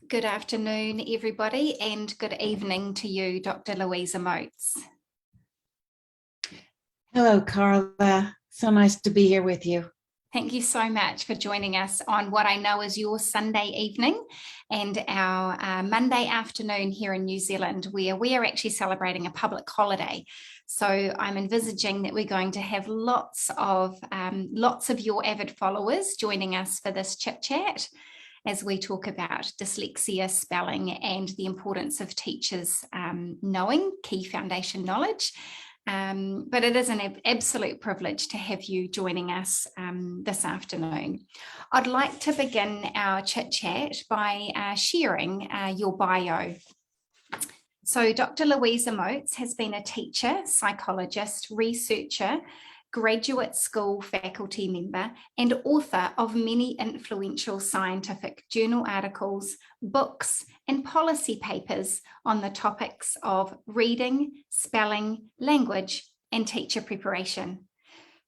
Good afternoon, everybody, and good evening to you, Dr. Louisa Moats. Hello, Carla. So nice to be here with you. Thank you so much for joining us on what I know is your Sunday evening and our Monday afternoon here in New Zealand, where we are actually celebrating a public holiday. So I'm envisaging that we're going to have lots of your avid followers joining us for this chit chat as we talk about dyslexia, spelling, and the importance of teachers knowing key foundation knowledge. But it is an absolute privilege to have you joining us this afternoon. I'd like to begin our chit chat by sharing your bio. So Dr. Louisa Moats has been a teacher, psychologist, researcher, graduate school faculty member, and author of many influential scientific journal articles, books, and policy papers on the topics of reading, spelling, language, and teacher preparation.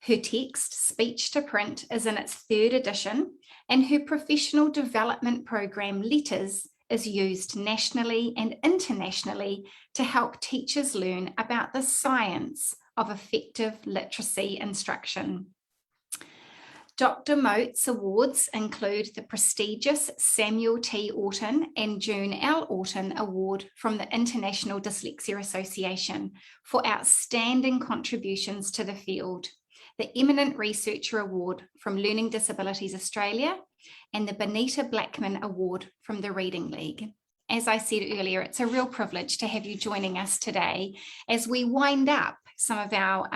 Her text, Speech to Print, is in its 3rd edition, and her professional development program, Letters, is used nationally and internationally to help teachers learn about the science of effective literacy instruction. Dr. Moats awards include the prestigious Samuel T. Orton and June L. Orton Award from the International Dyslexia Association for outstanding contributions to the field, the Eminent Researcher Award from Learning Disabilities Australia, and the Benita Blackman Award from the Reading League. As I said earlier, it's a real privilege to have you joining us today as we wind up some of our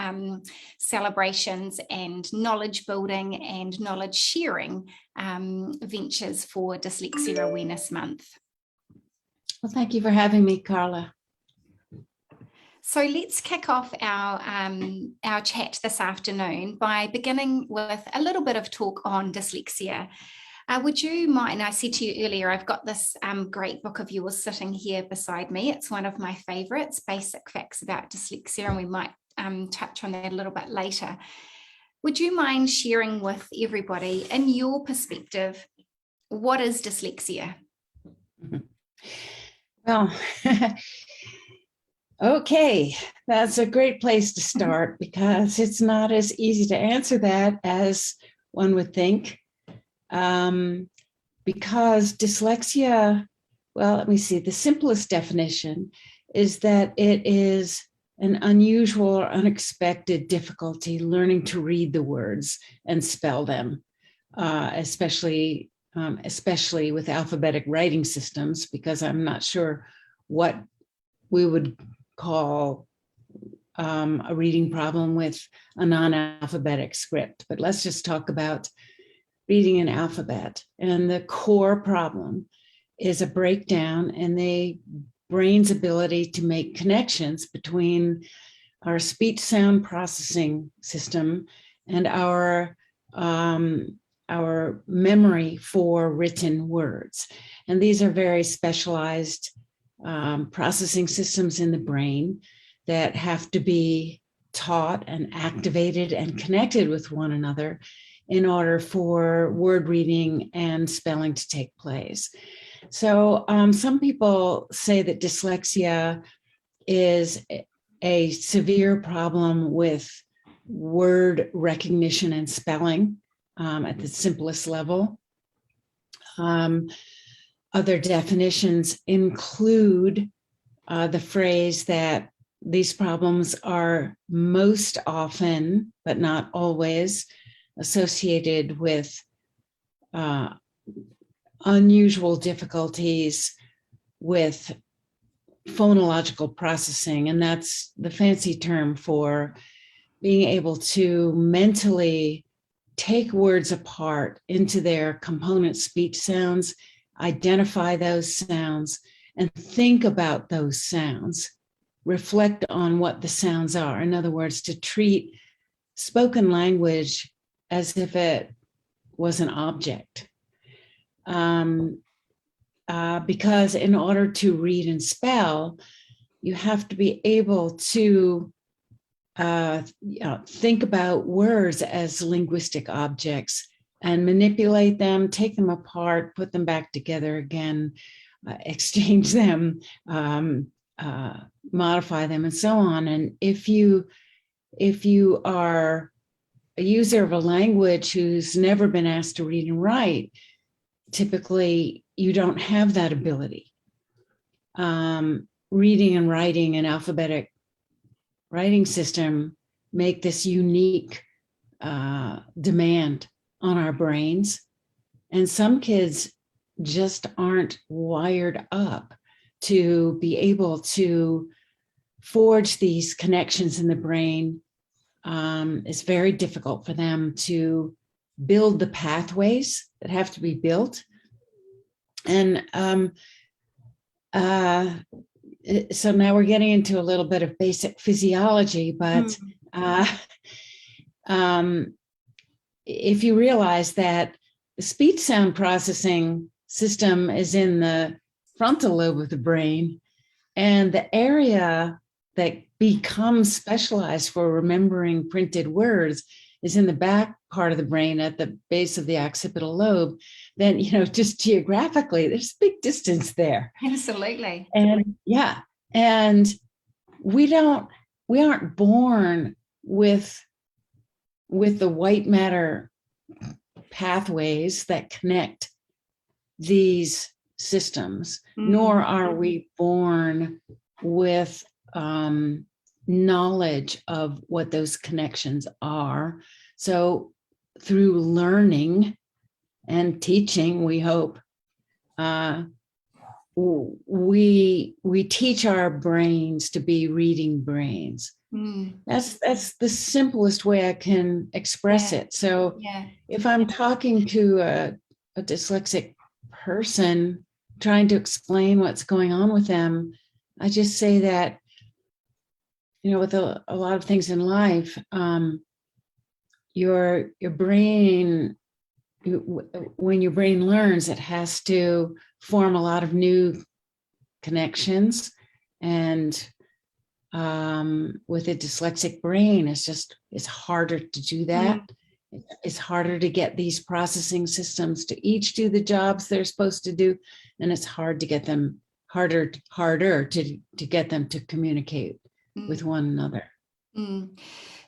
celebrations and knowledge building and knowledge sharing ventures for Dyslexia Awareness Month. Well, thank you for having me, Carla. So let's kick off our chat this afternoon by beginning with a little bit of talk on dyslexia. Would you mind, I said to you earlier, I've got this great book of yours sitting here beside me. It's one of my favorites, Basic Facts About Dyslexia, and we might touch on that a little bit later. Would you mind sharing with everybody, in your perspective, what is dyslexia? Well, okay, that's a great place to start because it's not as easy to answer that as one would think. Because dyslexia, well, let me see, the simplest definition is that it is an unusual or unexpected difficulty learning to read the words and spell them, especially with alphabetic writing systems, because I'm not sure what we would call a reading problem with a non-alphabetic script. But let's just talk about reading an alphabet. And the core problem is a breakdown in the brain's ability to make connections between our speech sound processing system and our memory for written words. And these are very specialized processing systems in the brain that have to be taught and activated and connected with one another in order for word reading and spelling to take place. So some people say that dyslexia is a severe problem with word recognition and spelling at the simplest level. Other definitions include the phrase that these problems are most often, but not always, associated with unusual difficulties with phonological processing. And that's the fancy term for being able to mentally take words apart into their component speech sounds, identify those sounds, and think about those sounds, reflect on what the sounds are. In other words, to treat spoken language as if it was an object. Because in order to read and spell, you have to be able to think about words as linguistic objects and manipulate them, take them apart, put them back together again, exchange them, modify them, and so on. And if you are a user of a language who's never been asked to read and write, typically you don't have that ability. Reading and writing an alphabetic writing system make this unique demand on our brains. And some kids just aren't wired up to be able to forge these connections in the brain. It's very difficult for them to build the pathways that have to be built. And so now we're getting into a little bit of basic physiology, but if you realize that the speech sound processing system is in the frontal lobe of the brain, and the area that becomes specialized for remembering printed words is in the back part of the brain at the base of the occipital lobe, then, just geographically, there's a big distance there. Absolutely. And yeah, and we aren't born with the white matter pathways that connect these systems, nor are we born with knowledge of what those connections are. So through learning and teaching, we hope, we teach our brains to be reading brains. That's the simplest way I can express it. So if I'm talking to a dyslexic person, trying to explain what's going on with them, I just say that, with a lot of things in life, your brain, when your brain learns, it has to form a lot of new connections. And with a dyslexic brain, it's harder to do that. It's harder to get these processing systems to each do the jobs they're supposed to do. And it's harder to get them to get them to communicate with one another.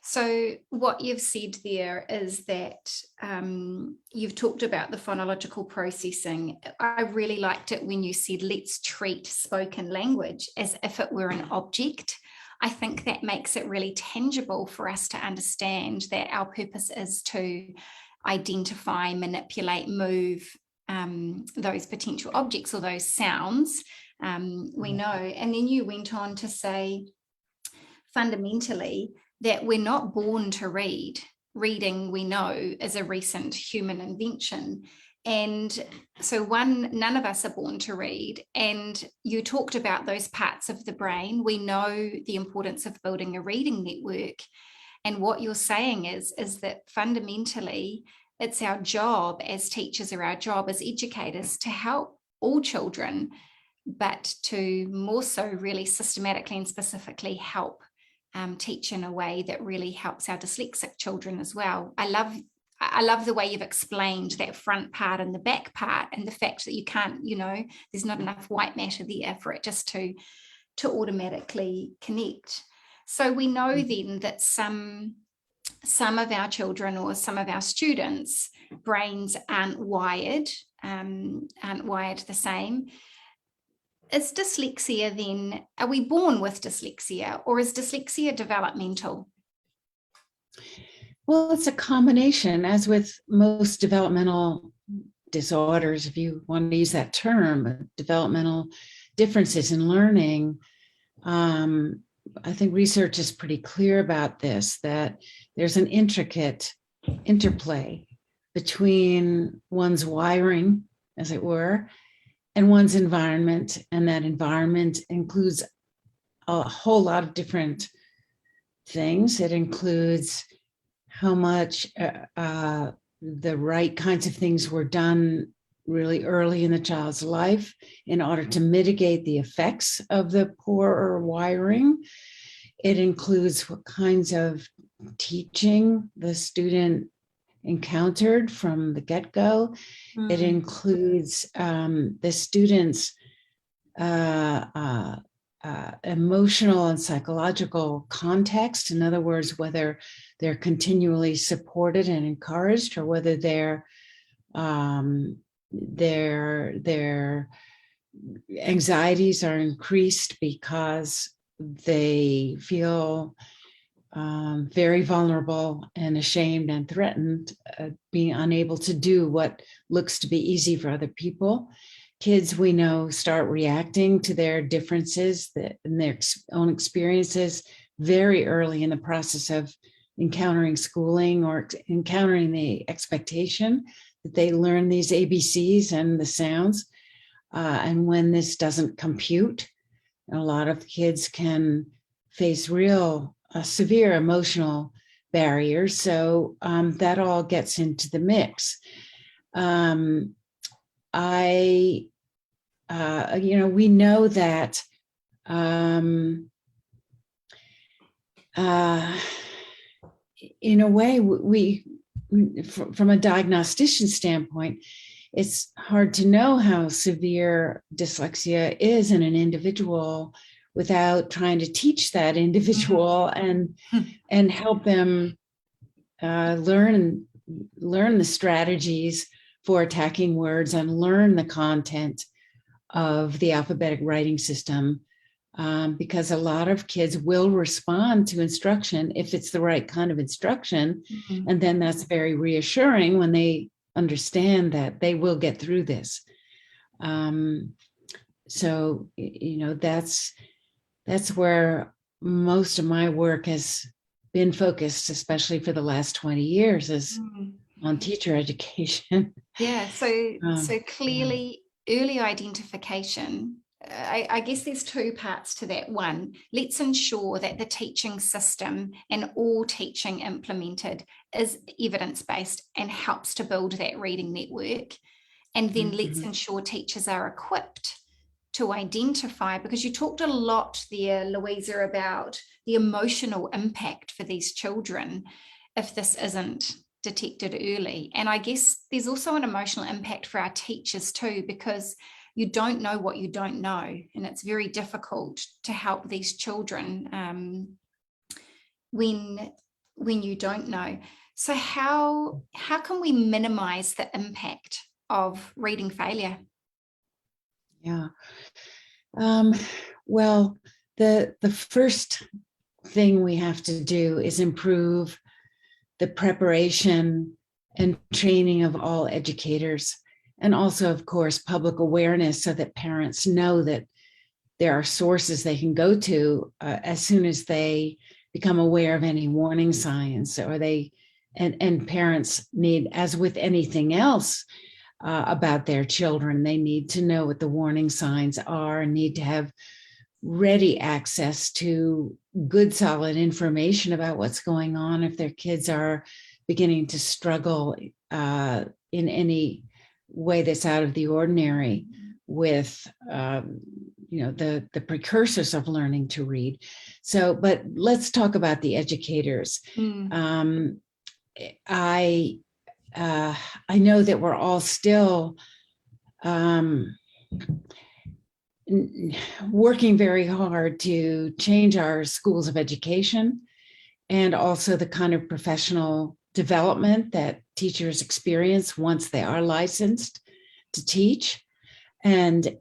So what you've said there is that you've talked about the phonological processing. I really liked it when you said, let's treat spoken language as if it were an object. I think that makes it really tangible for us to understand that our purpose is to identify, manipulate, move those potential objects or those sounds. We know. And then you went on to say, fundamentally, that we're not born to read. Reading, we know, is a recent human invention. And so none of us are born to read. And you talked about those parts of the brain. We know the importance of building a reading network. And what you're saying is that fundamentally, it's our job as teachers, or our job as educators, to help all children, but to more so really systematically and specifically help teach in a way that really helps our dyslexic children as well. I love the way you've explained that front part and the back part, and the fact that you can't, there's not enough white matter there for it just to automatically connect. So we know then that some of our children or some of our students' brains aren't wired the same. Is dyslexia then, are we born with dyslexia, or is dyslexia developmental? Well, it's a combination, as with most developmental disorders, if you want to use that term, developmental differences in learning. I think research is pretty clear about this, that there's an intricate interplay between one's wiring, as it were, and one's environment. And that environment includes a whole lot of different things. It includes how much the right kinds of things were done really early in the child's life in order to mitigate the effects of the poorer wiring. It includes what kinds of teaching the student encountered from the get-go. It includes the student's uh, uh, emotional and psychological context. In other words, whether they're continually supported and encouraged, or whether their anxieties are increased because they feel very vulnerable and ashamed and threatened, being unable to do what looks to be easy for other people. Kids, we know, start reacting to their differences and their own experiences very early in the process of encountering schooling or encountering the expectation that they learn these ABCs and the sounds. And when this doesn't compute, a lot of kids can face real severe emotional barriers. So that all gets into the mix. We know that in a way, we from a diagnostician standpoint, it's hard to know how severe dyslexia is in an individual without trying to teach that individual and help them learn the strategies for attacking words and learn the content of the alphabetic writing system, because a lot of kids will respond to instruction if it's the right kind of instruction. And then that's very reassuring when they understand that they will get through this. So, that's where most of my work has been focused, especially for the last 20 years, is on teacher education. Yeah, so clearly early identification. I guess there's two parts to that. One, let's ensure that the teaching system and all teaching implemented is evidence-based and helps to build that reading network. And then let's ensure teachers are equipped to identify, because you talked a lot there, Louisa, about the emotional impact for these children if this isn't detected early. And I guess there's also an emotional impact for our teachers too, because you don't know what you don't know, and it's very difficult to help these children when you don't know. So how can we minimize the impact of reading failure? Yeah. Well, the first thing we have to do is improve the preparation and training of all educators, and also, of course, public awareness, so that parents know that there are sources they can go to as soon as they become aware of any warning signs, or and parents need, as with anything else about their children, they need to know what the warning signs are and need to have ready access to good, solid information about what's going on if their kids are beginning to struggle in any way that's out of the ordinary with the precursors of learning to read. So, but let's talk about the educators. I know that we're all still working very hard to change our schools of education, and also the kind of professional development that teachers experience once they are licensed to teach. And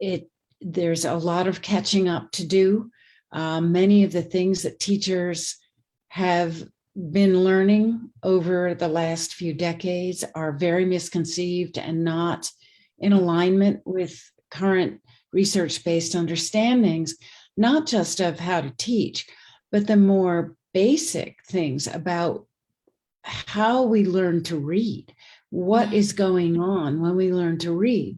there's a lot of catching up to do. Many of the things that teachers have been learning over the last few decades are very misconceived and not in alignment with current research-based understandings, not just of how to teach, but the more basic things about how we learn to read, what is going on when we learn to read,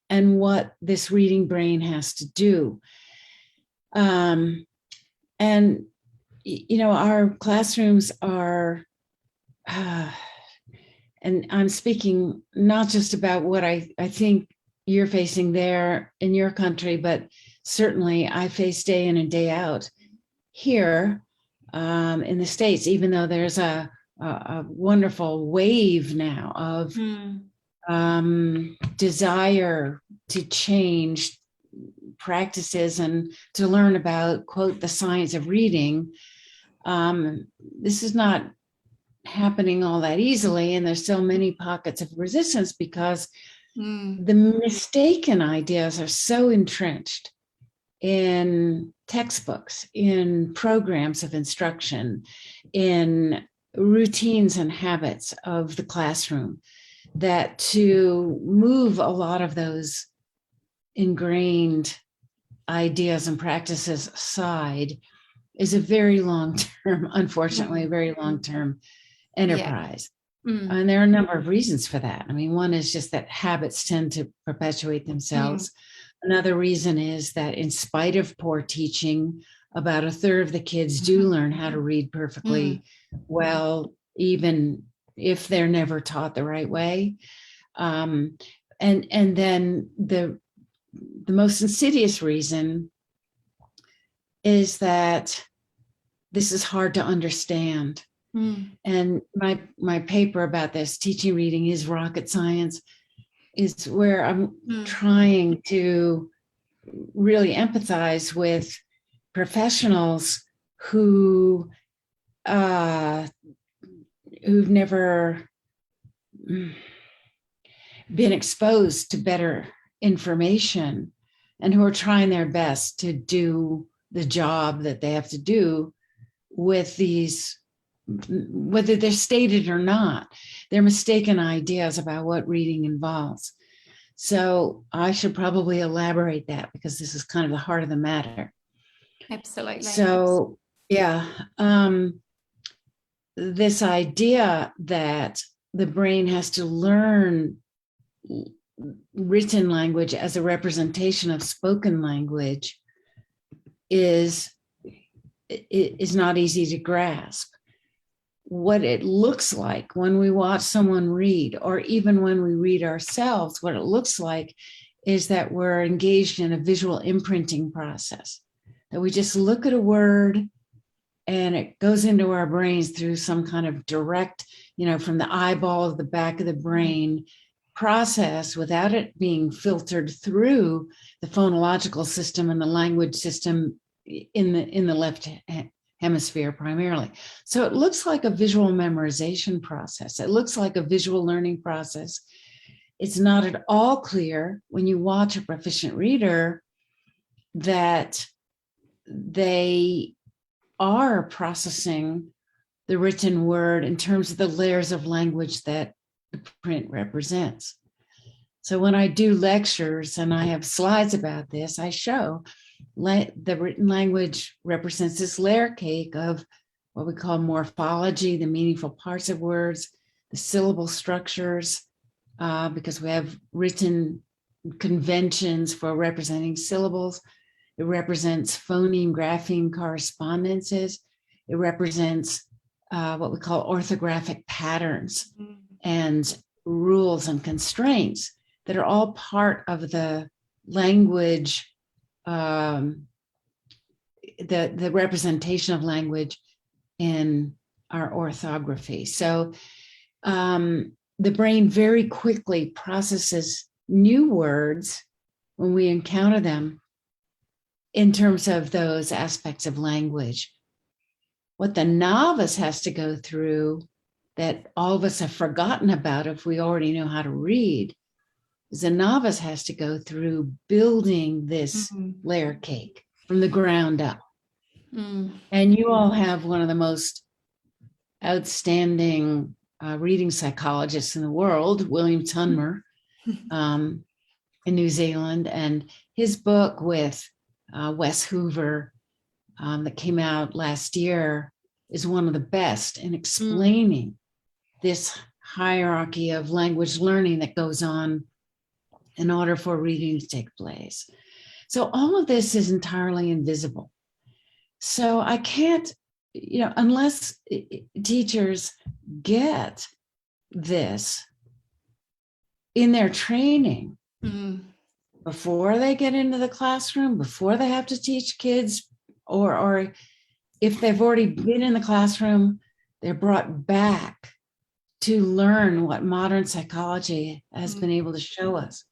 and what this reading brain has to do. And, our classrooms are, and I'm speaking not just about what I think you're facing there in your country, but certainly I face day in and day out here in the States, even though there's a wonderful wave now of desire to change practices and to learn about, quote, the science of reading, this is not happening all that easily. And there's so many pockets of resistance because the mistaken ideas are so entrenched in textbooks, in programs of instruction, in routines and habits of the classroom, that to move a lot of those ingrained ideas and practices aside is a very long-term, unfortunately, a very long-term enterprise. And there are a number of reasons for that. I mean, one is just that habits tend to perpetuate themselves. Another reason is that in spite of poor teaching, about a third of the kids do learn how to read perfectly well, even if they're never taught the right way. And then the most insidious reason is that this is hard to understand. And my paper about this, Teaching Reading is Rocket Science, is where I'm trying to really empathize with professionals who've never been exposed to better information and who are trying their best to do the job that they have to do with these, whether they're stated or not, they're mistaken ideas about what reading involves. So I should probably elaborate that because this is kind of the heart of the matter. Absolutely. So, yeah, this idea that the brain has to learn written language as a representation of spoken language is not easy to grasp. What it looks like when we watch someone read, or even when we read ourselves, what it looks like is that we're engaged in a visual imprinting process, that we just look at a word and it goes into our brains through some kind of direct, from the eyeball to the back of the brain process without it being filtered through the phonological system and the language system in the left hemisphere primarily. So it looks like a visual memorization process. It looks like a visual learning process. It's not at all clear when you watch a proficient reader that they are processing the written word in terms of the layers of language that the print represents. So when I do lectures and I have slides about this, I show the written language represents this layer cake of what we call morphology, the meaningful parts of words, the syllable structures, because we have written conventions for representing syllables. It represents phoneme, grapheme correspondences. It represents what we call orthographic patterns and rules and constraints that are all part of the language, the representation of language in our orthography. So the brain very quickly processes new words when we encounter them in terms of those aspects of language. What the novice has to go through that all of us have forgotten about if we already know how to read is the novice has to go through building this layer cake from the ground up. And you all have one of the most outstanding reading psychologists in the world, William Tunmer, in New Zealand, and his book with Wes Hoover that came out last year is one of the best in explaining this hierarchy of language learning that goes on in order for reading to take place. So all of this is entirely invisible. So I can't, unless teachers get this in their training before they get into the classroom, before they have to teach kids, or if they've already been in the classroom, they're brought back to learn what modern psychology has been able to show us.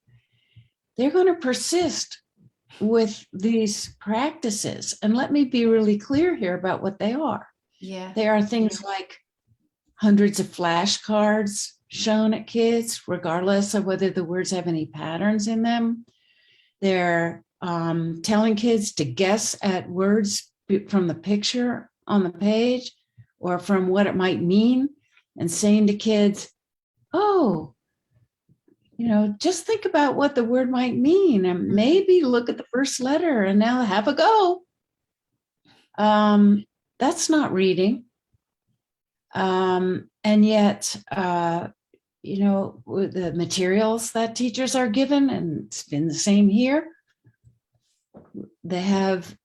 They're going to persist with these practices. And let me be really clear here about what they are. Yeah. They are things like hundreds of flashcards shown at kids, regardless of whether the words have any patterns in them. They're telling kids to guess at words from the picture on the page or from what it might mean, and saying to kids, oh, just think about what the word might mean and maybe look at the first letter and now have a go. That's not reading. And yet, the materials that teachers are given, and it's been the same here, they have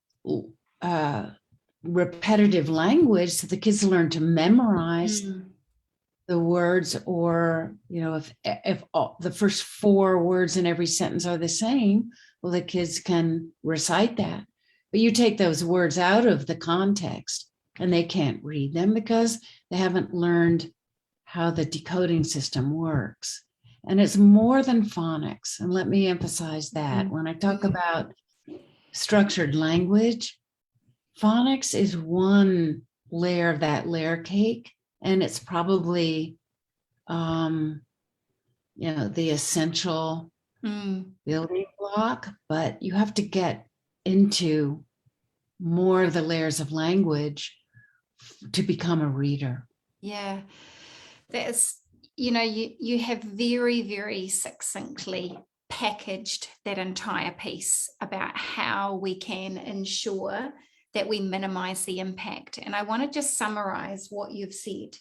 repetitive language so the kids learn to memorize the words, or if the first 4 words in every sentence are the same, well, the kids can recite that. But you take those words out of the context and they can't read them because they haven't learned how the decoding system works. And it's more than phonics. And let me emphasize that. When I talk about structured language, phonics is one layer of that layer cake. And it's probably, the essential building block, but you have to get into more of the layers of language to become a reader. Yeah, that's, you have very, very succinctly packaged that entire piece about how we can ensure that we minimize the impact. And I want to just summarize what you've said.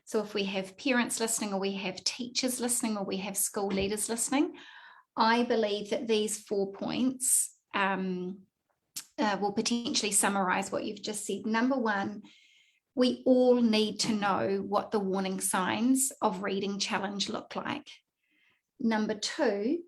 So if we have parents listening, or we have teachers listening, or we have school leaders listening, I believe that these 4 points will potentially summarize what you've just said. Number 1, we all need to know what the warning signs of reading challenge look like. Number 2,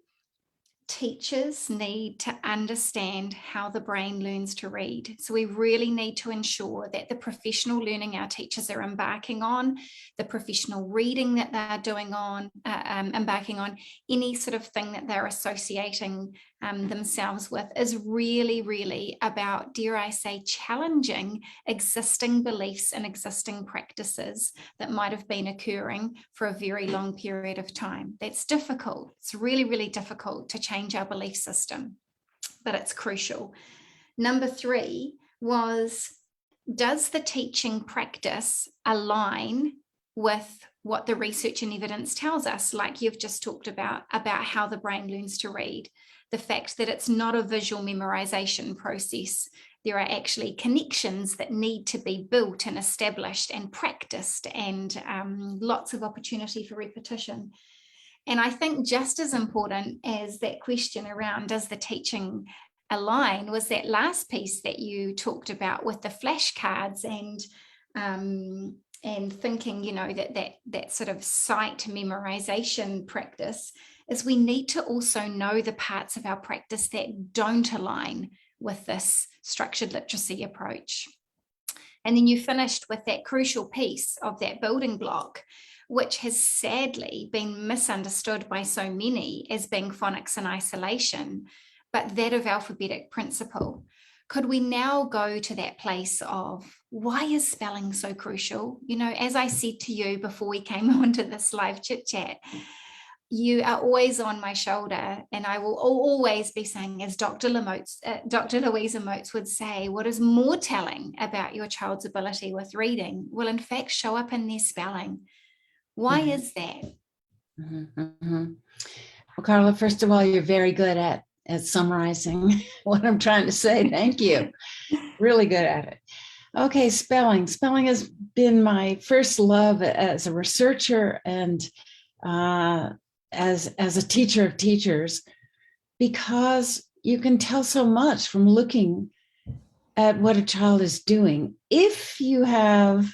teachers need to understand how the brain learns to read. So we really need to ensure that the professional learning our teachers are embarking on, the professional reading that they're doing on, embarking on, any sort of thing that they're associating themselves with is really, really about, dare I say, challenging existing beliefs and existing practices that might have been occurring for a very long period of time. That's difficult. It's really, really difficult to change our belief system, but it's crucial. Number 3 was, does the teaching practice align with what the research and evidence tells us, like you've just talked about how the brain learns to read, the fact that it's not a visual memorization process. There are actually connections that need to be built and established and practiced, and lots of opportunity for repetition. And I think just as important as that question around, does the teaching align, was that last piece that you talked about with the flashcards and thinking, that sort of sight memorization practice, is we need to also know the parts of our practice that don't align with this structured literacy approach. And then you finished with that crucial piece of that building block, which has sadly been misunderstood by so many as being phonics in isolation, but that of alphabetic principle. Could we now go to that place of, why is spelling so crucial? As I said to you before we came onto this live chit chat, you are always on my shoulder, and I will always be saying, as Dr. Louisa Moats would say, what is more telling about your child's ability with reading will in fact show up in their spelling. Why is that? Well, Carla, first of all, you're very good at summarizing what I'm trying to say. Thank you. Really good at it. Okay, spelling. Spelling has been my first love as a researcher and as a teacher of teachers, because you can tell so much from looking at what a child is doing if you have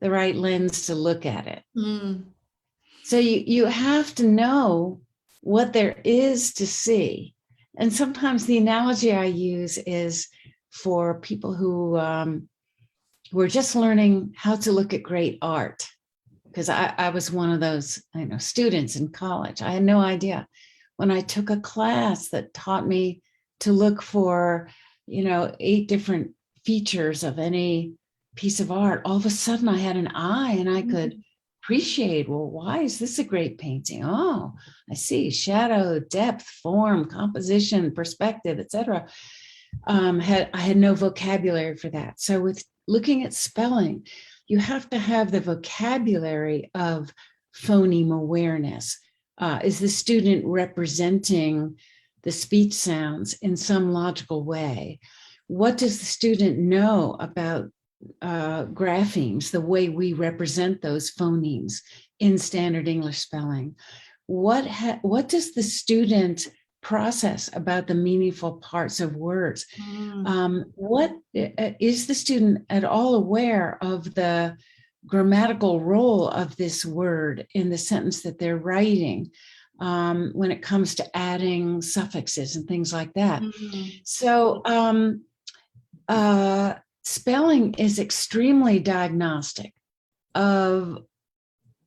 the right lens to look at it. So you have to know what there is to see. And sometimes the analogy I use is for people who are just learning how to look at great art. Because I was one of those students in college. I had no idea. When I took a class that taught me to look for, 8 different features of any piece of art, all of a sudden I had an eye and I could appreciate, well, why is this a great painting? Oh, I see shadow, depth, form, composition, perspective, etc. I had no vocabulary for that. So with looking at spelling, you have to have the vocabulary of phoneme awareness. Is the student representing the speech sounds in some logical way? What does the student know about graphemes, the way we represent those phonemes in standard English spelling? What does the student process about the meaningful parts of words? What is the student at all aware of the grammatical role of this word in the sentence that they're writing, when it comes to adding suffixes and things like that? So spelling is extremely diagnostic of,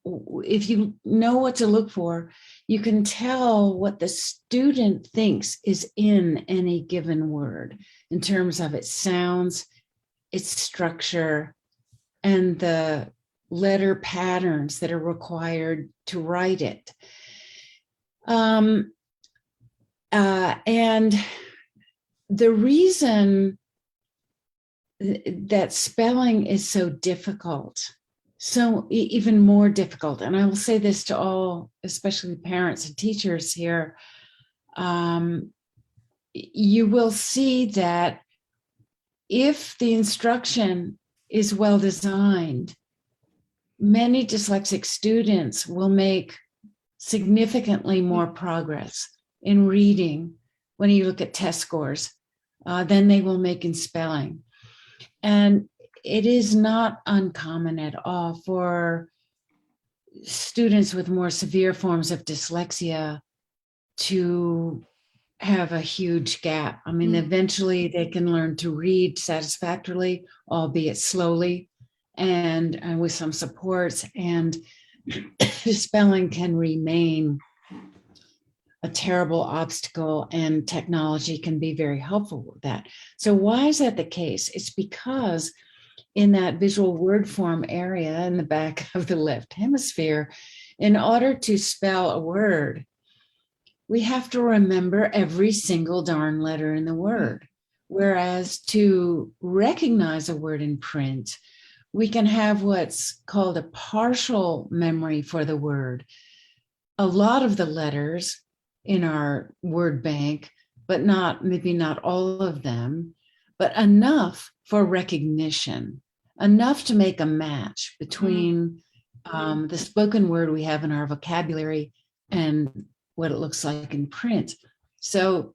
if you know what to look for, you can tell what the student thinks is in any given word in terms of its sounds, its structure, and the letter patterns that are required to write it. And the reason that spelling is so difficult, so even more difficult, and I will say this to all, especially parents and teachers here, you will see that if the instruction is well designed, many dyslexic students will make significantly more progress in reading when you look at test scores than they will make in spelling. And it is not uncommon at all for students with more severe forms of dyslexia to have a huge gap. I mean, eventually they can learn to read satisfactorily, albeit slowly, and with some supports, and spelling can remain a terrible obstacle, and technology can be very helpful with that. So why is that the case? It's because in that visual word form area in the back of the left hemisphere, in order to spell a word, we have to remember every single darn letter in the word. Whereas to recognize a word in print, we can have what's called a partial memory for the word. A lot of the letters in our word bank, but maybe not all of them, but enough for recognition, enough to make a match between the spoken word we have in our vocabulary and what it looks like in print. So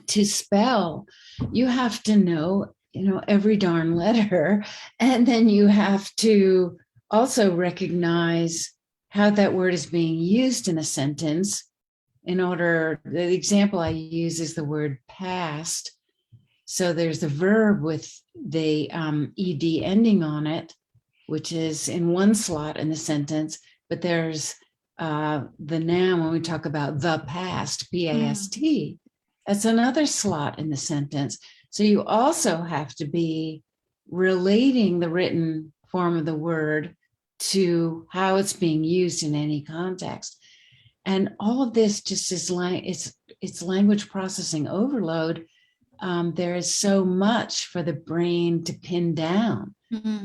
to spell, you have to know, every darn letter, and then you have to also recognize how that word is being used in a sentence. The example I use is the word past. So there's the verb with the ed ending on it, which is in one slot in the sentence, but there's the noun when we talk about the past, P-A-S-T, that's another slot in the sentence. So you also have to be relating the written form of the word to how it's being used in any context. And all of this just is it's language processing overload. There is so much for the brain to pin down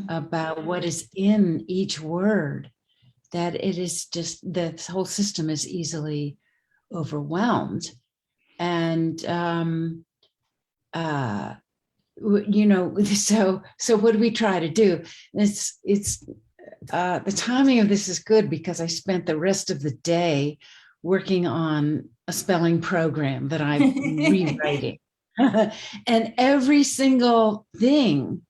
about what is in each word that it is just, the whole system is easily overwhelmed. And so what do we try to do? It's the timing of this is good because I spent the rest of the day working on a spelling program that I'm rewriting. And every single thing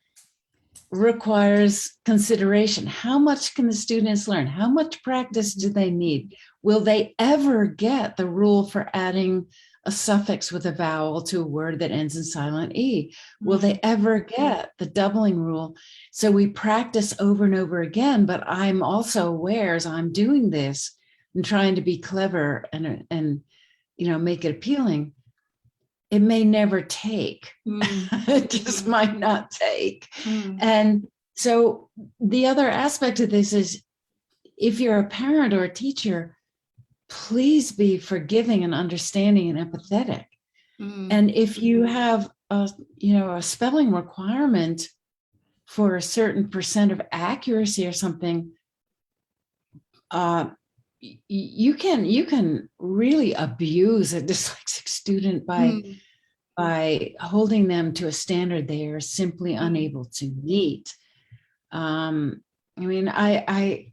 requires consideration. How much can the students learn? How much practice do they need? Will they ever get the rule for adding a suffix with a vowel to a word that ends in silent E? Will they ever get the doubling rule? So we practice over and over again, but I'm also aware as I'm doing this and trying to be clever and make it appealing, it may never take. Mm. It just might not take. Mm. And so the other aspect of this is, if you're a parent or a teacher, please be forgiving and understanding and empathetic. Mm. And if you have a spelling requirement for a certain percent of accuracy or something, you can really abuse a dyslexic student by holding them to a standard they are simply unable to meet. I mean, I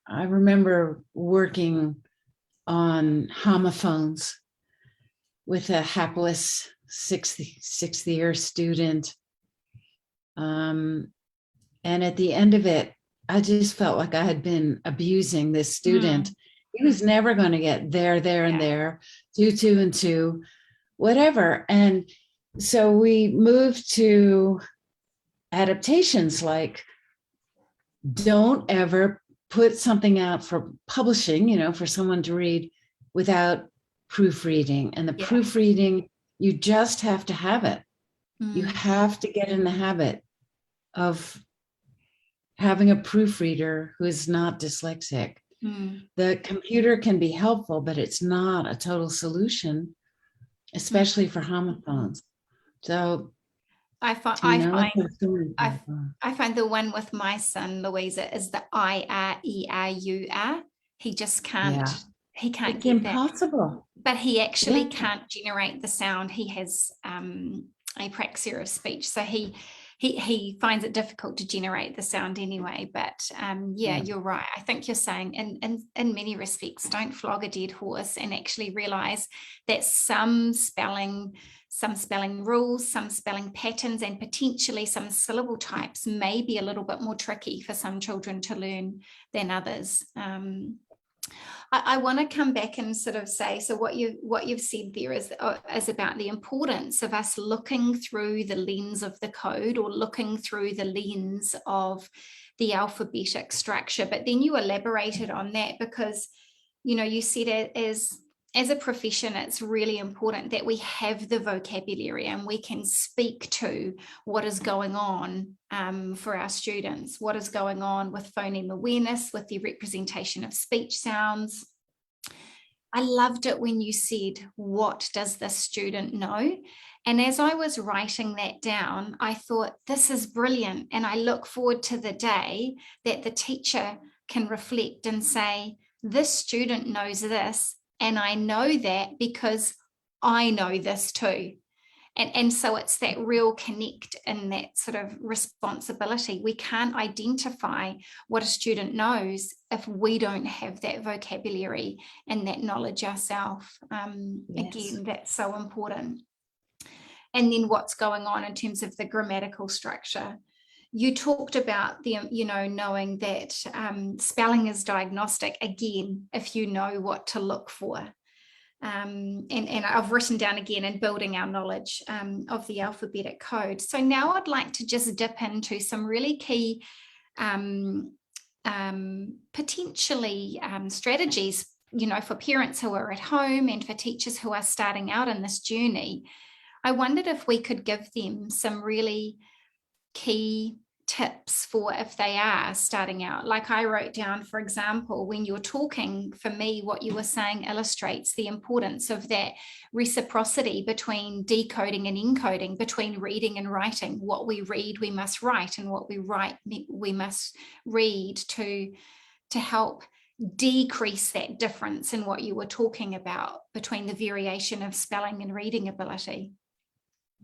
remember working on homophones with a hapless sixth year student. And at the end of it, I just felt like I had been abusing this student. He was never going to get there, and there, 2 and 2, whatever. And so we moved to adaptations like, don't ever put something out for publishing, for someone to read without proofreading. And the proofreading, you just have to have it. You have to get in the habit of having a proofreader who is not dyslexic. The computer can be helpful, but it's not a total solution, especially for homophones. So I find the one with my son Louisa is the I-R-E-R-U-R. He just can't. Yeah. He can't It's get impossible. that. But he actually can't generate the sound. He has apraxia of speech, so he finds it difficult to generate the sound anyway. But you're right. I think you're saying in many respects, don't flog a dead horse, and actually realize that some spelling rules, some spelling patterns, and potentially some syllable types may be a little bit more tricky for some children to learn than others. I want to come back and sort of say, so what you've said there is about the importance of us looking through the lens of the code, or looking through the lens of the alphabetic structure. But then you elaborated on that, because you said it as a profession, it's really important that we have the vocabulary and we can speak to what is going on for our students, what is going on with phoneme awareness, with the representation of speech sounds. I loved it when you said, what does this student know? And as I was writing that down, I thought, this is brilliant. And I look forward to the day that the teacher can reflect and say, this student knows this, and I know that because I know this too. And so it's that real connect and that sort of responsibility. We can't identify what a student knows if we don't have that vocabulary and that knowledge ourselves. Again, that's so important. And then what's going on in terms of the grammatical structure. You talked about the, knowing that spelling is diagnostic, again, if you know what to look for. And I've written down again, and building our knowledge of the alphabetic code. So now I'd like to just dip into some really key potentially strategies, for parents who are at home and for teachers who are starting out in this journey. I wondered if we could give them some really key tips for if they are starting out. Like I wrote down, for example, when you're talking, for me, what you were saying illustrates the importance of that reciprocity between decoding and encoding, between reading and writing. What we read, we must write, and what we write, we must read, to help decrease that difference in what you were talking about between the variation of spelling and reading ability.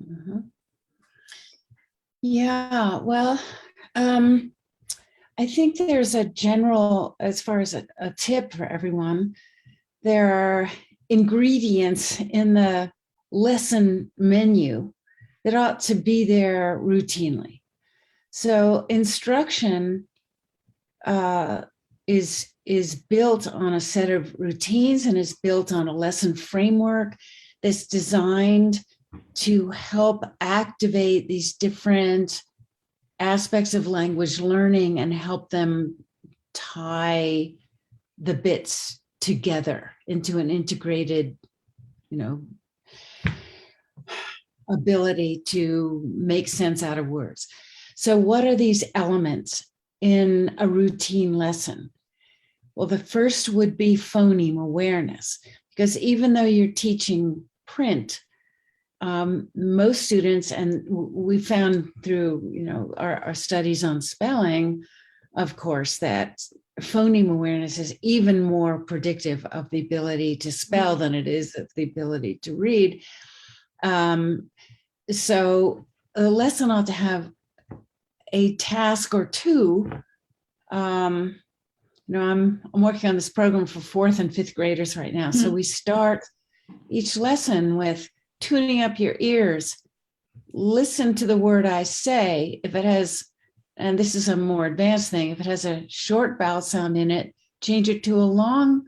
Mm-hmm. Yeah, well, I think there's a general, as far as a tip for everyone, there are ingredients in the lesson menu that ought to be there routinely. So instruction is built on a set of routines, and is built on a lesson framework that's designed to help activate these different aspects of language learning and help them tie the bits together into an integrated, ability to make sense out of words. So what are these elements in a routine lesson? Well, the first would be phoneme awareness, because even though you're teaching print, most students, and we found through our studies on spelling, of course, that phoneme awareness is even more predictive of the ability to spell than it is of the ability to read. So a lesson ought to have a task or two. I'm working on this program for 4th and 5th graders right now. So we start each lesson with tuning up your ears. Listen to the word I say. If it has, and this is a more advanced thing, if it has a short vowel sound in it, change it to a long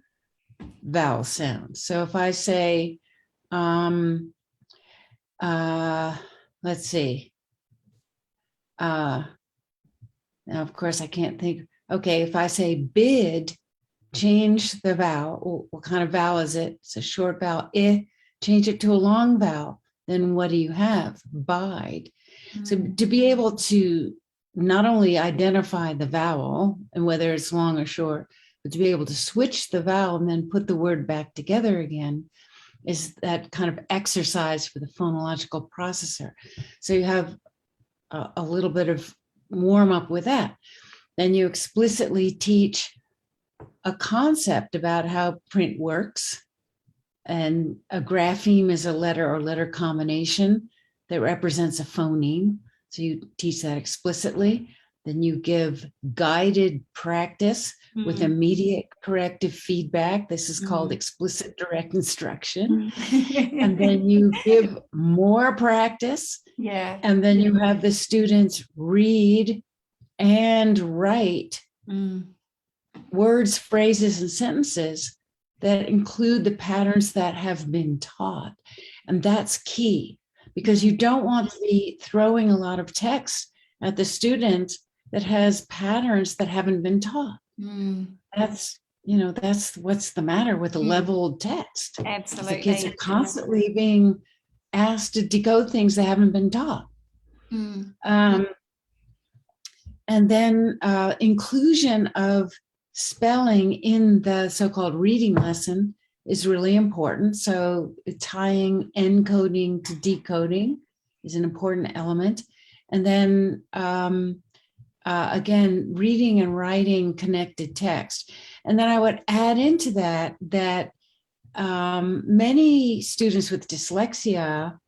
vowel sound. So if I say, let's see. Now, of course, I can't think. Okay, if I say bid, change the vowel. What kind of vowel is it? It's a short vowel. Change it to a long vowel. Then what do you have? Bide. So to be able to not only identify the vowel and whether it's long or short, but to be able to switch the vowel and then put the word back together again is that kind of exercise for the phonological processor. So you have a little bit of warm up with that. Then you explicitly teach a concept about how print works. And a grapheme is a letter or letter combination that represents a phoneme. So you teach that explicitly. Then you give guided practice with immediate corrective feedback. This is called explicit direct instruction. And then you give more practice. Yeah. And then you have the students read and write words, phrases, and sentences that include the patterns that have been taught. And that's key, because you don't want to be throwing a lot of text at the student that has patterns that haven't been taught. That's what's the matter with the leveled text. Absolutely. The kids are constantly being asked to decode things they haven't been taught. And then inclusion of spelling in the so-called reading lesson is really important. So tying encoding to decoding is an important element. And then again, reading and writing connected text. And then I would add into that many students with dyslexia,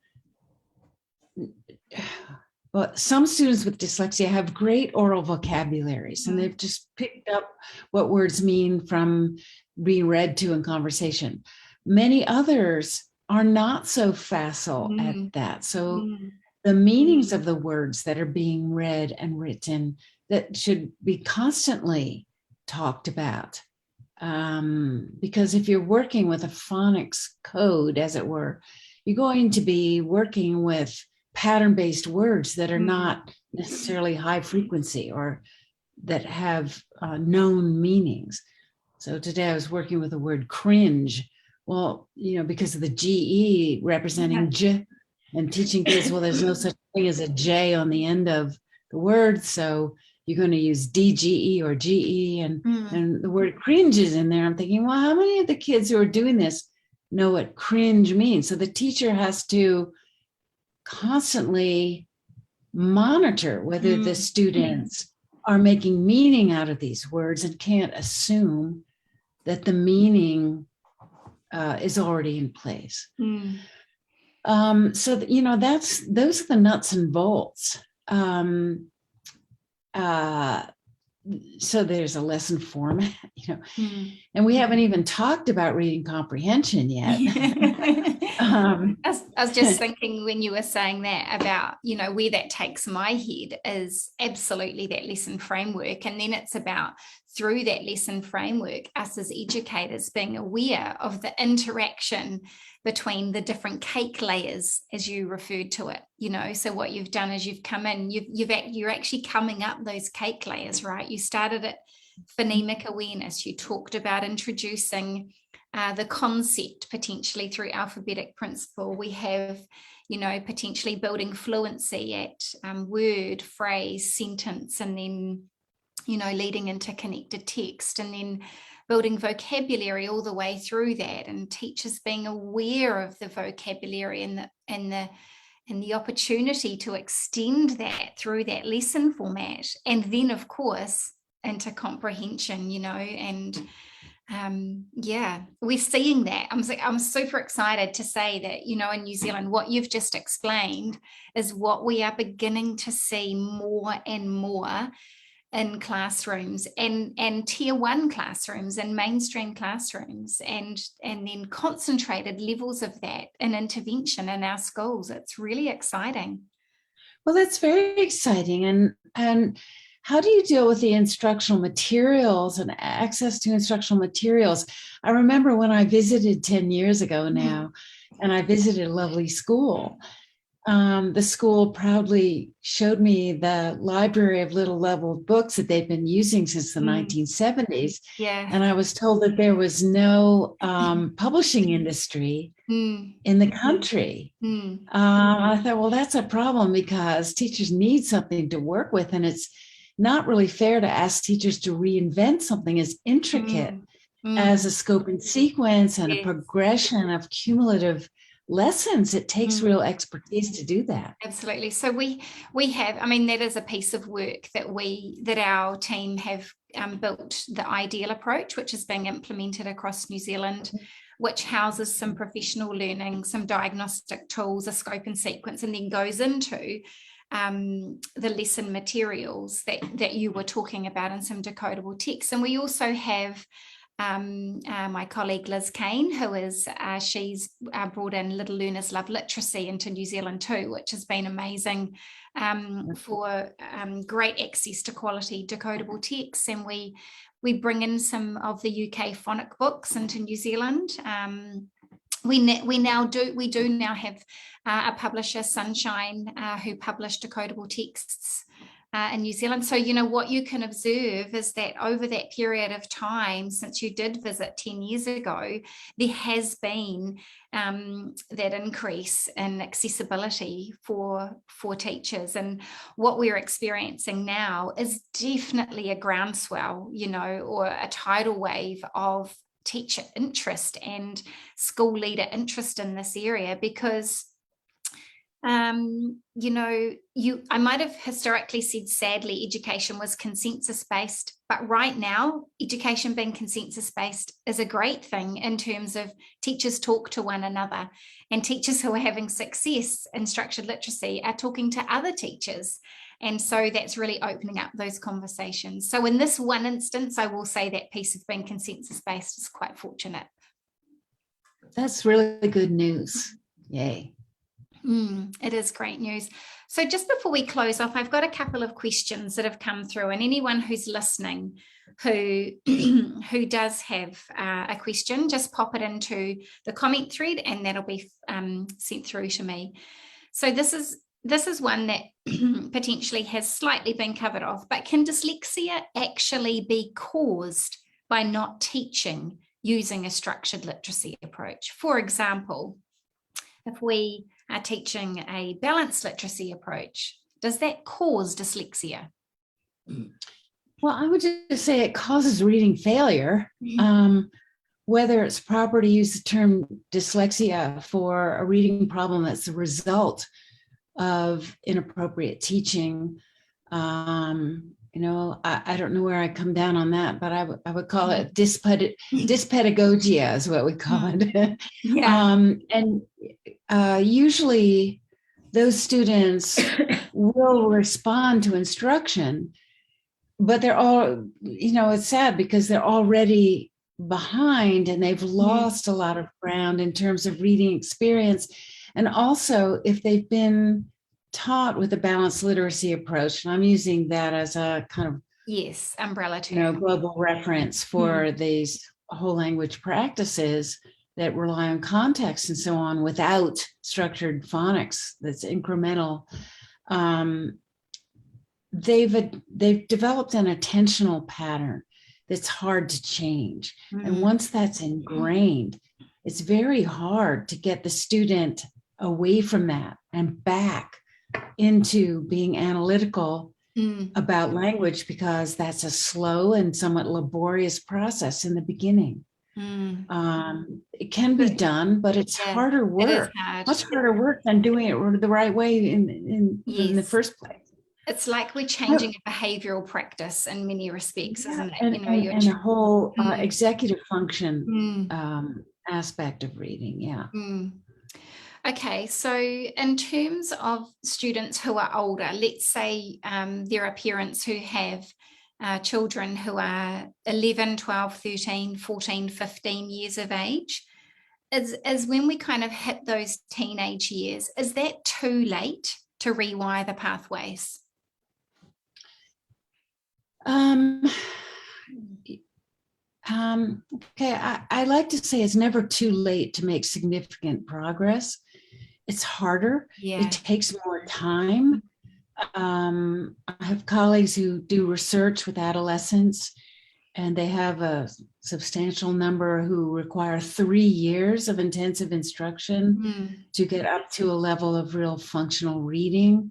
well, some students with dyslexia have great oral vocabularies, and they've just picked up what words mean from being read to in conversation. Many others are not so facile at that. So the meanings of the words that are being read and written that should be constantly talked about. Because if you're working with a phonics code, as it were, you're going to be working with pattern-based words that are not necessarily high frequency or that have known meanings. So today I was working with the word cringe. Well, because of the GE representing J, and teaching kids, well, there's no such thing as a J on the end of the word. So you're going to use DGE or GE, and the word cringe is in there. I'm thinking, well, how many of the kids who are doing this know what cringe means? So the teacher has to constantly monitor whether the students are making meaning out of these words and can't assume that the meaning is already in place. So those are the nuts and bolts. So there's a lesson format, and we haven't even talked about reading comprehension yet. I was just thinking when you were saying that about, where that takes my head is absolutely that lesson framework. And then it's about, through that lesson framework, us as educators being aware of the interaction between the different cake layers, as you referred to it. So what you've done is you've come in, you're actually coming up those cake layers, right? You started at phonemic awareness. You talked about introducing the concept potentially through alphabetic principle. We have, potentially building fluency at word, phrase, sentence, and then, leading into connected text, and then building vocabulary all the way through that, and teachers being aware of the vocabulary and the opportunity to extend that through that lesson format, and then of course into comprehension, and we're seeing that. I'm super excited to say that, in New Zealand, what you've just explained is what we are beginning to see more and more in classrooms, and tier 1 classrooms and mainstream classrooms, and then concentrated levels of that in intervention in our schools. It's really exciting. Well, that's very exciting. And how do you deal with the instructional materials and access to instructional materials? I remember when I visited 10 years ago now, and I visited a lovely school. The school proudly showed me the library of little level books that they've been using since the 1970s. Yeah. And I was told that there was no publishing industry in the country. I thought, well, that's a problem, because teachers need something to work with. And it's not really fair to ask teachers to reinvent something as intricate as a scope and sequence and a progression of cumulative lessons. It takes real expertise to do that. Absolutely. So we have, that is a piece of work that our team have built, the ideal approach, which is being implemented across New Zealand, which houses some professional learning, some diagnostic tools, a scope and sequence, and then goes into the lesson materials that you were talking about, and some decodable text. And we also have my colleague Liz Kane, who is she's brought in Little Learners Love Literacy into New Zealand too, which has been amazing for great access to quality decodable texts. And we bring in some of the UK phonic books into New Zealand. We do now have a publisher, Sunshine, who publish decodable texts in New Zealand. So, what you can observe is that over that period of time, since you did visit 10 years ago, there has been that increase in accessibility for teachers. And what we're experiencing now is definitely a groundswell, or a tidal wave of teacher interest and school leader interest in this area, because I might have historically said, sadly, education was consensus-based, but right now, education being consensus-based is a great thing in terms of teachers talk to one another, and teachers who are having success in structured literacy are talking to other teachers. And so that's really opening up those conversations. So in this one instance, I will say that piece of being consensus-based is quite fortunate. That's really good news. Yay. It is great news. So just before we close off, I've got a couple of questions that have come through, and anyone who's listening who does have a question, just pop it into the comment thread and that'll be sent through to me. So this is one that potentially has slightly been covered off, but can dyslexia actually be caused by not teaching using a structured literacy approach? For example, if we are teaching a balanced literacy approach, does that cause dyslexia? Well, I would just say it causes reading failure. Whether it's proper to use the term dyslexia for a reading problem that's a result of inappropriate teaching, I don't know where I come down on that, but I would call it dyspedagogia is what we call it. And usually those students will respond to instruction, but they're all, it's sad because they're already behind and they've lost a lot of ground in terms of reading experience. And also if they've been taught with a balanced literacy approach, and I'm using that as a kind of umbrella term, global reference for these whole language practices that rely on context and so on without structured phonics that's incremental. They've developed an attentional pattern. that's hard to change. And Mm. once that's ingrained, it's very hard to get the student away from that and back into being analytical about language, because that's a slow and somewhat laborious process in the beginning. It can be done, but it's harder work. It is hard. Much harder work than doing it the right way in the first place. It's like we're changing a behavioral practice in many respects, isn't it? And a whole executive function aspect of reading. Yeah. Okay, so in terms of students who are older, let's say there are parents who have children who are 11, 12, 13, 14, 15 years of age, is when we kind of hit those teenage years, is that too late to rewire the pathways? Okay, I like to say it's never too late to make significant progress. It's harder. It takes more time. I have colleagues who do research with adolescents, and they have a substantial number who require 3 years of intensive instruction to get up to a level of real functional reading.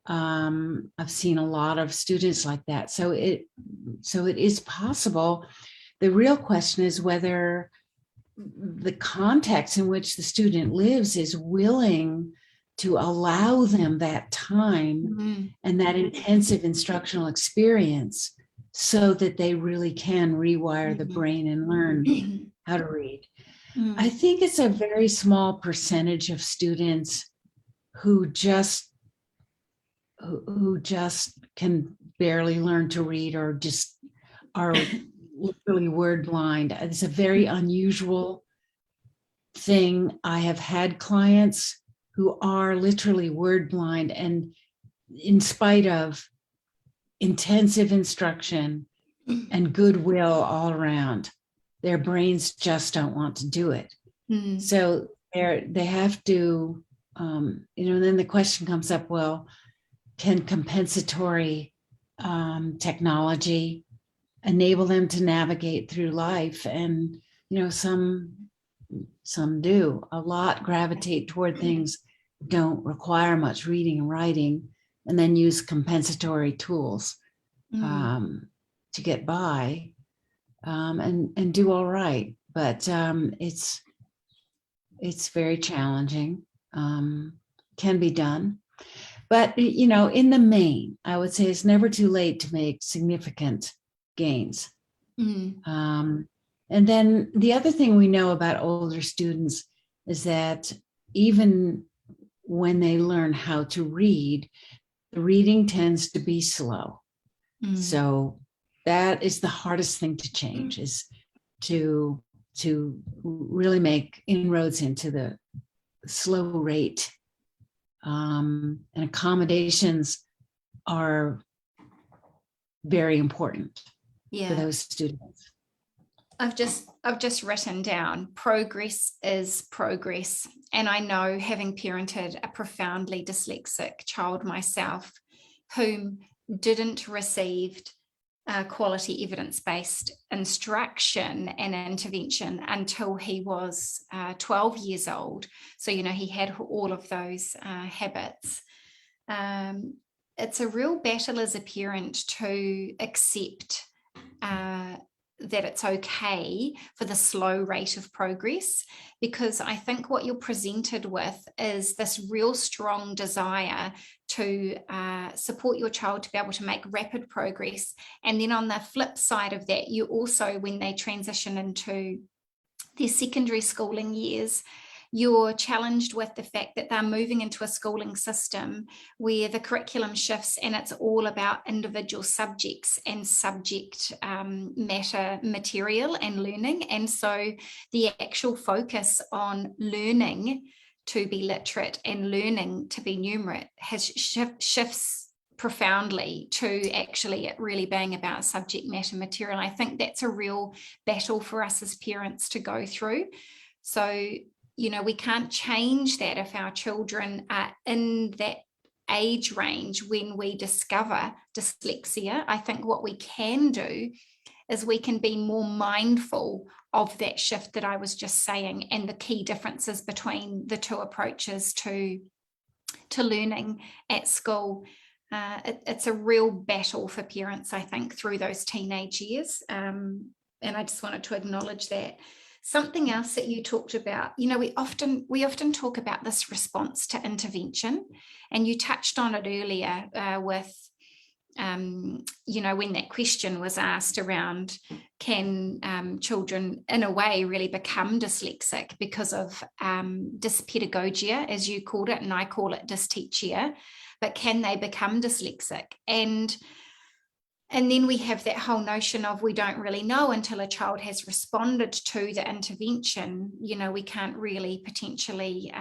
I've seen a lot of students like that. So it is possible. The real question is whether the context in which the student lives is willing to allow them that time and that intensive instructional experience so that they really can rewire the brain and learn how to read. I think it's a very small percentage of students who just can barely learn to read or just are literally word blind. It's a very unusual thing. I have had clients who are literally word blind, and in spite of intensive instruction and goodwill all around, their brains just don't want to do it. So they have to, and then the question comes up, well, can compensatory technology enable them to navigate through life? And some do. A lot gravitate toward things that don't require much reading and writing, and then use compensatory tools to get by and do all right. But it's very challenging. Can be done. But, in the main, I would say it's never too late to make significant gains. And then the other thing we know about older students is that even when they learn how to read, the reading tends to be slow. So that is the hardest thing to change, is to really make inroads into the slow rate. And accommodations are very important for those students. I've just written down, progress is progress. And I know, having parented a profoundly dyslexic child myself, whom didn't receive quality evidence-based instruction and intervention until he was 12 years old. So, he had all of those habits. It's a real battle as a parent to accept that it's okay for the slow rate of progress, because I think what you're presented with is this real strong desire to support your child to be able to make rapid progress. And then on the flip side of that, you also, when they transition into their secondary schooling years, you're challenged with the fact that they're moving into a schooling system where the curriculum shifts and it's all about individual subjects and subject matter material and learning. And so the actual focus on learning to be literate and learning to be numerate shifts profoundly to actually it really being about subject matter material. I think that's a real battle for us as parents to go through. So we can't change that if our children are in that age range when we discover dyslexia. I think what we can do is we can be more mindful of that shift that I was just saying, and the key differences between the two approaches to learning at school. It's a real battle for parents, I think, through those teenage years. And I just wanted to acknowledge that. Something else that you talked about, we often talk about this response to intervention, and you touched on it earlier with, when that question was asked around, can children in a way really become dyslexic because of dyspedagogia, as you called it, and I call it dyslexia, but can they become dyslexic? And then we have that whole notion of we don't really know until a child has responded to the intervention. We can't really potentially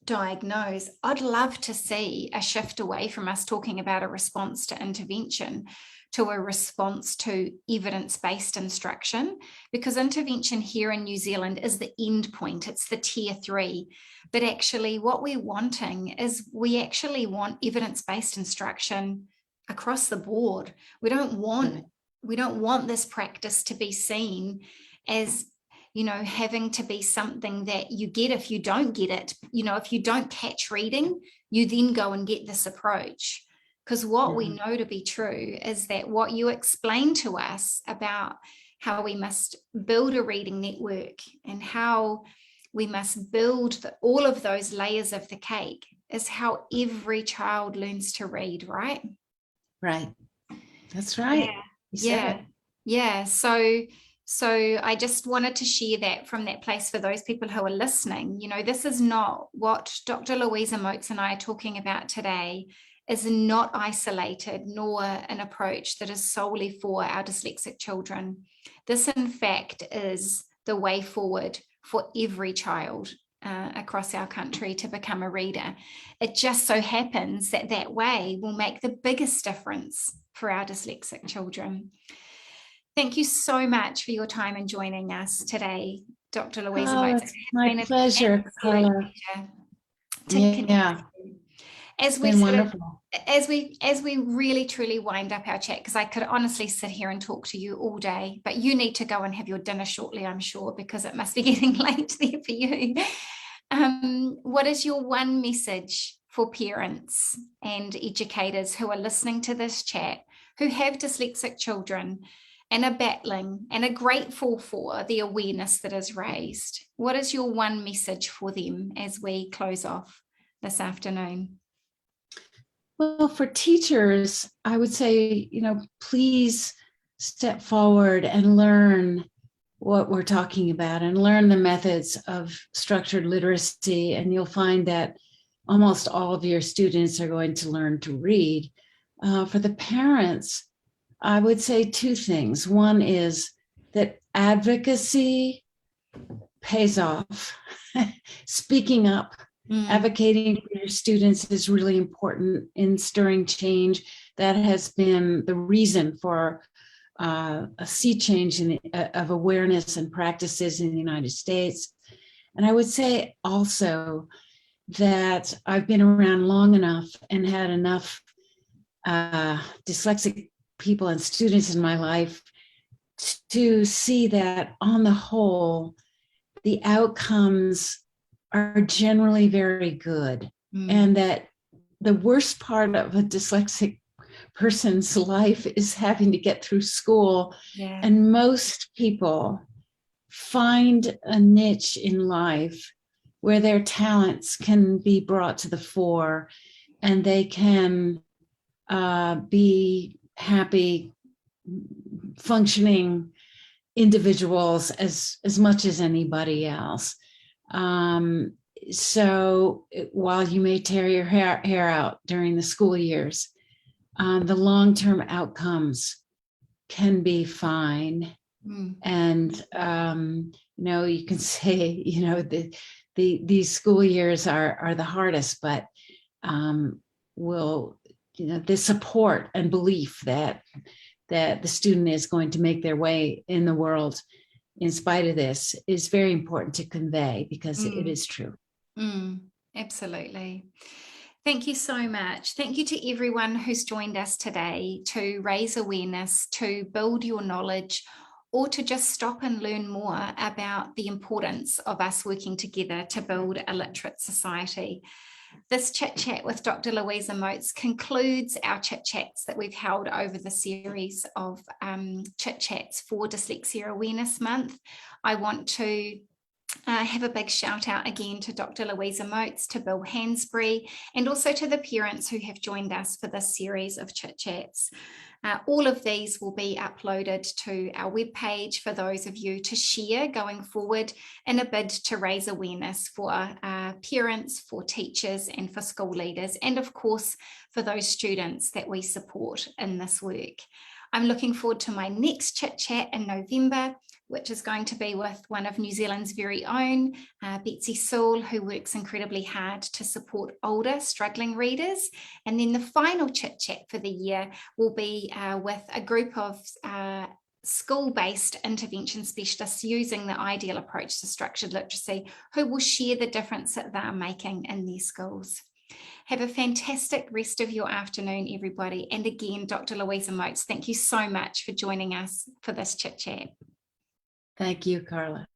diagnose. I'd love to see a shift away from us talking about a response to intervention to a response to evidence-based instruction, because intervention here in New Zealand is the end point. It's the tier 3. But actually what we're wanting is we actually want evidence-based instruction across the board. We don't want this practice to be seen as having to be something that you get if you don't get it. If you don't catch reading, you then go and get this approach. Because what we know to be true is that what you explain to us about how we must build a reading network and how we must build all of those layers of the cake is how every child learns to read, right? Right. That's right. Yeah. So I just wanted to share that from that place for those people who are listening. This is not what Dr. Louisa Moats and I are talking about today, is not isolated, nor an approach that is solely for our dyslexic children. This, in fact, is the way forward for every child across our country to become a reader. It just so happens that way will make the biggest difference for our dyslexic children. Thank you so much for your time and joining us today, Dr. Louisa Moats. It's my pleasure, Carla. As we really truly wind up our chat, because I could honestly sit here and talk to you all day, but you need to go and have your dinner shortly, I'm sure, because it must be getting late there for you. What is your one message for parents and educators who are listening to this chat, who have dyslexic children and are battling and are grateful for the awareness that is raised? What is your one message for them as we close off this afternoon? Well, for teachers, I would say, please step forward and learn what we're talking about and learn the methods of structured literacy. And you'll find that almost all of your students are going to learn to read. For the parents, I would say two things. One is that advocacy pays off. Speaking up, advocating for your students is really important in stirring change. That has been the reason for a sea change of awareness and practices in the United States. And I would say also that I've been around long enough and had enough dyslexic people and students in my life to see that on the whole, the outcomes are generally very good, and that the worst part of a dyslexic person's life is having to get through school. And most people find a niche in life where their talents can be brought to the fore and they can be happy, functioning individuals as much as anybody else. So while you may tear your hair out during the school years, the long-term outcomes can be fine. And, you can say, these school years are the hardest, but the support and belief that the student is going to make their way in the world in spite of this is very important to convey, because it is true. Absolutely. Thank you so much. Thank you to everyone who's joined us today to raise awareness, to build your knowledge, or to just stop and learn more about the importance of us working together to build a literate society. This chit chat with Dr. Louisa Moats concludes our chit chats that we've held over the series of chit chats for Dyslexia Awareness Month. I want to have a big shout out again to Dr. Louisa Moats, to Bill Hansbury, and also to the parents who have joined us for this series of chit chats. All of these will be uploaded to our webpage for those of you to share going forward in a bid to raise awareness for parents, for teachers, and for school leaders, and of course for those students that we support in this work. I'm looking forward to my next chit chat in November, which is going to be with one of New Zealand's very own, Betsy Sewell, who works incredibly hard to support older struggling readers. And then the final chit chat for the year will be with a group of school-based intervention specialists using the ideal approach to structured literacy, who will share the difference that they're making in their schools. Have a fantastic rest of your afternoon, everybody. And again, Dr. Louisa Moats, thank you so much for joining us for this chit chat. Thank you, Carla.